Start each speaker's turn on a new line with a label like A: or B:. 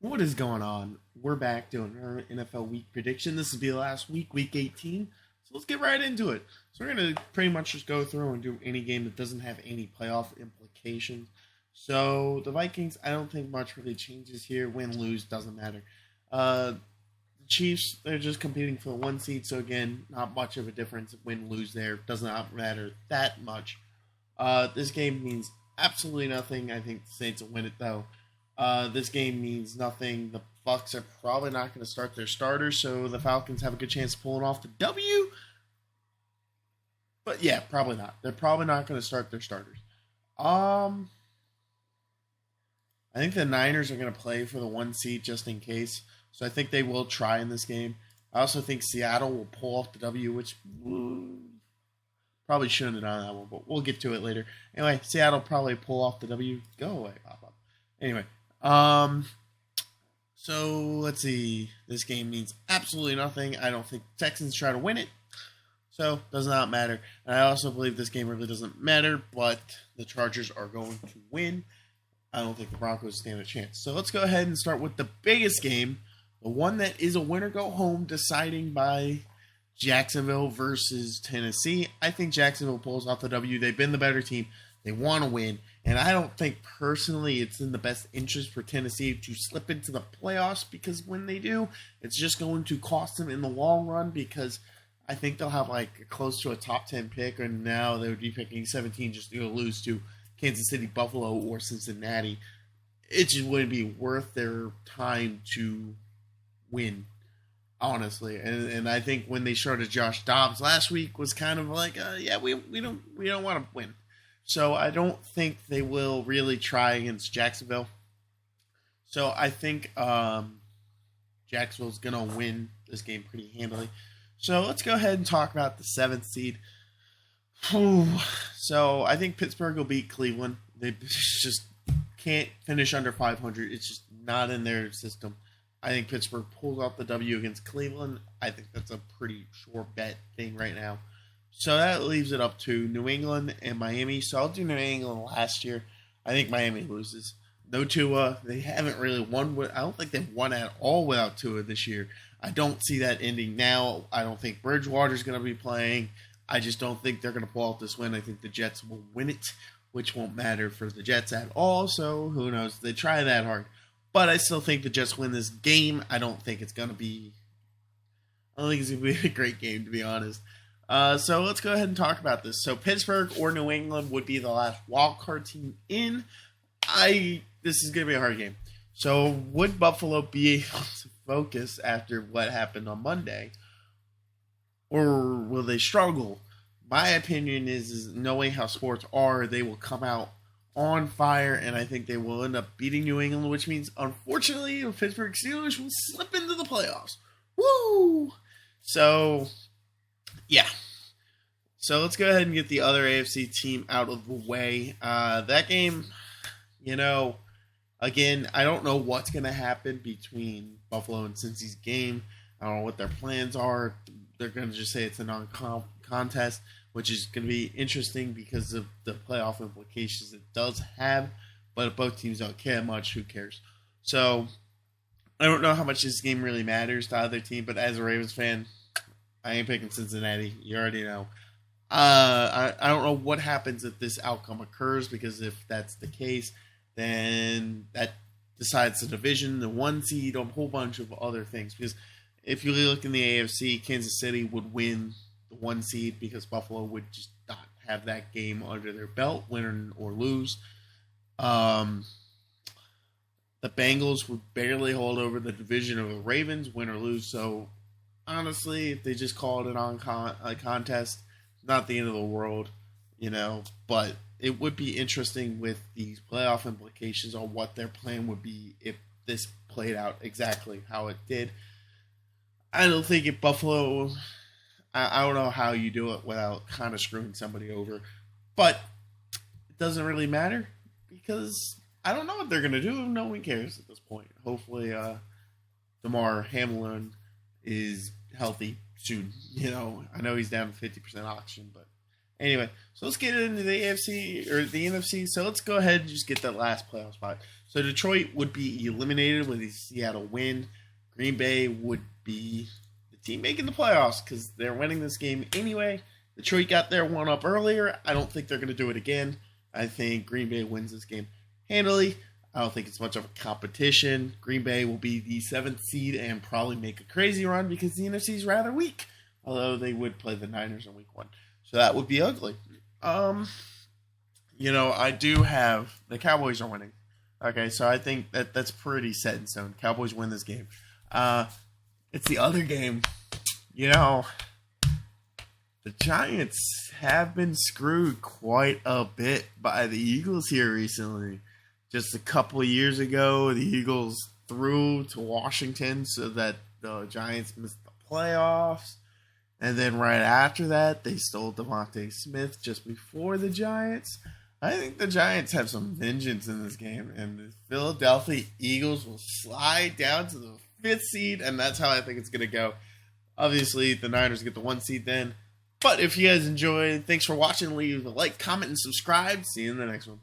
A: What is going on? We're back doing our NFL week prediction. This will be the last week, week 18. So let's get right into it. So we're going to pretty much just go through and do any game that doesn't have any playoff implications. So the Vikings, I don't think much really changes here. Win, lose, doesn't matter. The Chiefs, they're just competing for the one seed. So again, not much of a difference. Win, lose there. Does not matter that much. This game means absolutely nothing. I think the Saints will win it though. This game means nothing. The Bucks are probably not going to start their starters, so the Falcons have a good chance of pulling off the W. But yeah, probably not. They're probably not going to start their starters. I think the Niners are going to play for the one seed just in case, so I think they will try in this game. I also think Seattle will pull off the W, which probably shouldn't have done that one, but we'll get to it later. Anyway, Seattle probably pull off the W. Go away, pop up. Anyway. So let's see. This game means absolutely nothing. I don't think the Texans try to win it. So does not matter. And I also believe this game really doesn't matter, but the Chargers are going to win. I don't think the Broncos stand a chance. So let's go ahead and start with the biggest game. The one that is a winner go home, deciding by Jacksonville versus Tennessee. I think Jacksonville pulls off the W. They've been the better team. They want to win. And I don't think personally it's in the best interest for Tennessee to slip into the playoffs, because when they do, it's just going to cost them in the long run, because I think they'll have like close to a top 10 pick, and now they would be picking 17 just to lose to Kansas City, Buffalo, or Cincinnati. It just wouldn't be worth their time to win, honestly. And I think when they started Josh Dobbs last week was kind of like, we don't want to win. So I don't think they will really try against Jacksonville. So I think Jacksonville's going to win this game pretty handily. So let's go ahead and talk about the 7th seed. So I think Pittsburgh will beat Cleveland. They just can't finish under 500. It's just not in their system. I think Pittsburgh pulls off the W against Cleveland. I think that's a pretty sure bet thing right now. So that leaves it up to New England and Miami. So I'll do New England last year. I think Miami loses. No Tua. They haven't really won. I don't think they've won at all without Tua this year. I don't see that ending now. I don't think Bridgewater's going to be playing. I just don't think they're going to pull off this win. I think the Jets will win it, which won't matter for the Jets at all. So who knows? They try that hard. But I still think the Jets win this game. I don't think it's going to be a great game, to be honest. So let's go ahead and talk about this. So Pittsburgh or New England would be the last wild card team in. This is going to be a hard game. So would Buffalo be able to focus after what happened on Monday? Or will they struggle? My opinion is knowing how sports are, they will come out on fire, and I think they will end up beating New England, which means, unfortunately, the Pittsburgh Steelers will slip into the playoffs. Woo! So, yeah. So let's go ahead and get the other AFC team out of the way. That game, again, I don't know what's going to happen between Buffalo and Cincy's game. I don't know what their plans are. They're going to just say it's a non-contest, which is going to be interesting because of the playoff implications it does have. But if both teams don't care much, who cares? So I don't know how much this game really matters to either team, but as a Ravens fan, I ain't picking Cincinnati. You already know. I don't know what happens if this outcome occurs, because if that's the case, then that decides the division, the one seed, a whole bunch of other things. Because if you look in the AFC, Kansas City would win the one seed because Buffalo would just not have that game under their belt, win or lose. The Bengals would barely hold over the division of the Ravens, win or lose. So honestly, if they just call it a contest, not the end of the world, but it would be interesting with these playoff implications on what their plan would be if this played out exactly how it did. I don't think if Buffalo, I don't know how you do it without kind of screwing somebody over, but it doesn't really matter because I don't know what they're going to do. No one cares at this point. Hopefully, Damar Hamlin is healthy soon. I know he's down to 50% oxygen, but Anyway, so let's get into the AFC or the NFC. So let's go ahead and just get that last playoff spot. So Detroit would be eliminated with a Seattle win. Green Bay would be the team making the playoffs because they're winning this game anyway. Detroit got their one up earlier. I don't think they're going to do it again. I think Green Bay wins this game handily. I don't think it's much of a competition. Green Bay will be the 7th seed and probably make a crazy run because the NFC is rather weak. Although they would play the Niners in week 1. So that would be ugly. I do have the Cowboys are winning. Okay, so I think that's pretty set in stone. Cowboys win this game. It's the other game. The Giants have been screwed quite a bit by the Eagles here recently. Just a couple of years ago, the Eagles threw to Washington so that the Giants missed the playoffs. And then right after that, they stole Devontae Smith just before the Giants. I think the Giants have some vengeance in this game. And the Philadelphia Eagles will slide down to the 5th seed. And that's how I think it's going to go. Obviously, the Niners get the 1 seed then. But if you guys enjoyed, thanks for watching. Leave a like, comment, and subscribe. See you in the next one.